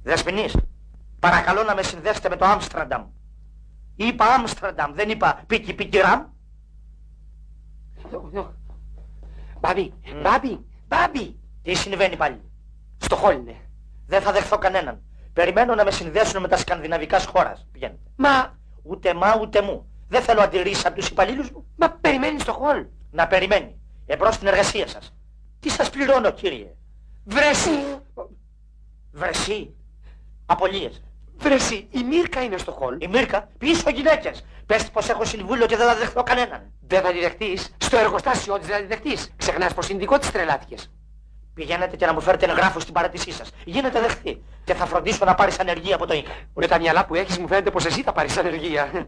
Δεσποινής, παρακαλώ να με συνδέσετε με το Άμστερνταμ. Είπα Άμστερνταμ, δεν είπα πίκι ραμ. Μπάμπη. Τι συμβαίνει πάλι? Στοχόλυνε. Δεν θα δεχθώ κανέναν. Περιμένω να με συνδέσουν με τα σκανδιναβικά χώρας. Πηγαίνετε. Ούτε ούτε μου. Δεν θέλω αντιρρήσεις από τους υπαλλήλους μου. Μα περιμένει στο χολ. Να περιμένει. Εμπρός στην εργασία σας. Τι σας πληρώνω, κύριε? Βρεσί. Απολύες. Βρεσί, η Μίρκα είναι στο χολ. Η Μίρκα, πίσω γυναίκες. Πες πως έχω συμβούλιο και δεν θα δεχθώ κανέναν. Δεν θα τη δεχτείς. Στο εργοστάσιό της δεν θα τη δεχτείς. Ξεχνάς πως είναι δικό της τρελάθηκες. Πηγαίνετε και να μου φέρετε εγγράφο στην παράτησή σας. Γίνετε δεχτή. Και θα φροντίσω να πάρεις ανεργία από το ΙΚΑ. Με τα μυαλά που έχεις μου φαίνεται πως εσύ θα πάρεις ανεργία.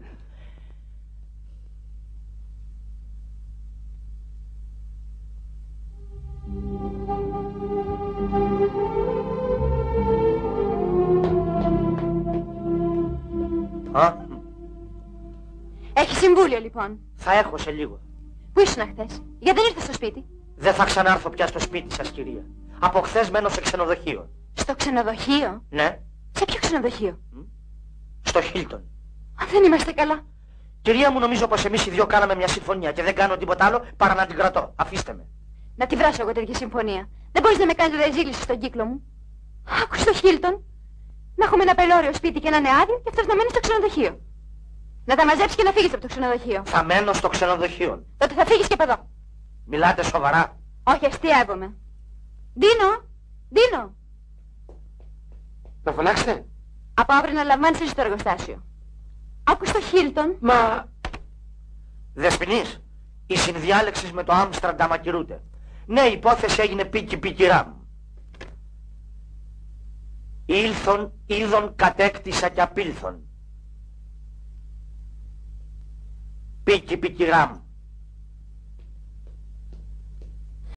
Έχει συμβούλιο λοιπόν. Θα έχω σε λίγο. Πού ήσουν χθες? Γιατί δεν ήρθες στο σπίτι? Δεν θα ξανάρθω πια στο σπίτι σας, κυρία. Από χθες μένω σε ξενοδοχείο. Στο ξενοδοχείο? Ναι. Σε ποιο ξενοδοχείο? Στο Χίλτον. Αν δεν είμαστε καλά. Κυρία μου, νομίζω πως εμείς οι δυο κάναμε μια συμφωνία και δεν κάνω τίποτα άλλο παρά να την κρατώ. Αφήστε με. Να τη βράσω εγώ τέτοια συμφωνία. Δεν μπορείς να με κάνεις ρεζίληση στον κύκλο μου. Άκου στο Χίλτον. Να έχουμε ένα πελώριο σπίτι και να είναι άδειο και αυτός να μένει στο ξενοδοχείο. Να τα μαζέψεις και να φύγεις από το ξενοδοχείο. Θα μένω στο ξενοδοχείο. Τότε θα φύγεις και από εδώ. Μιλάτε σοβαρά? Όχι, αστείευομαι. Ντίνο. Να φωνάξετε. Από αύριο να λαμβάνεις εσύ στο εργοστάσιο. Άκου στο Χίλτον. Δεσποινής, η συνδιάλεξη με το Άμστερνταμ ακυρούται. Ναι, η υπόθεση έγινε πίκι ραμ. Ήλθον, είδον, κατέκτησα και απήλθον. Πίκι ραμ.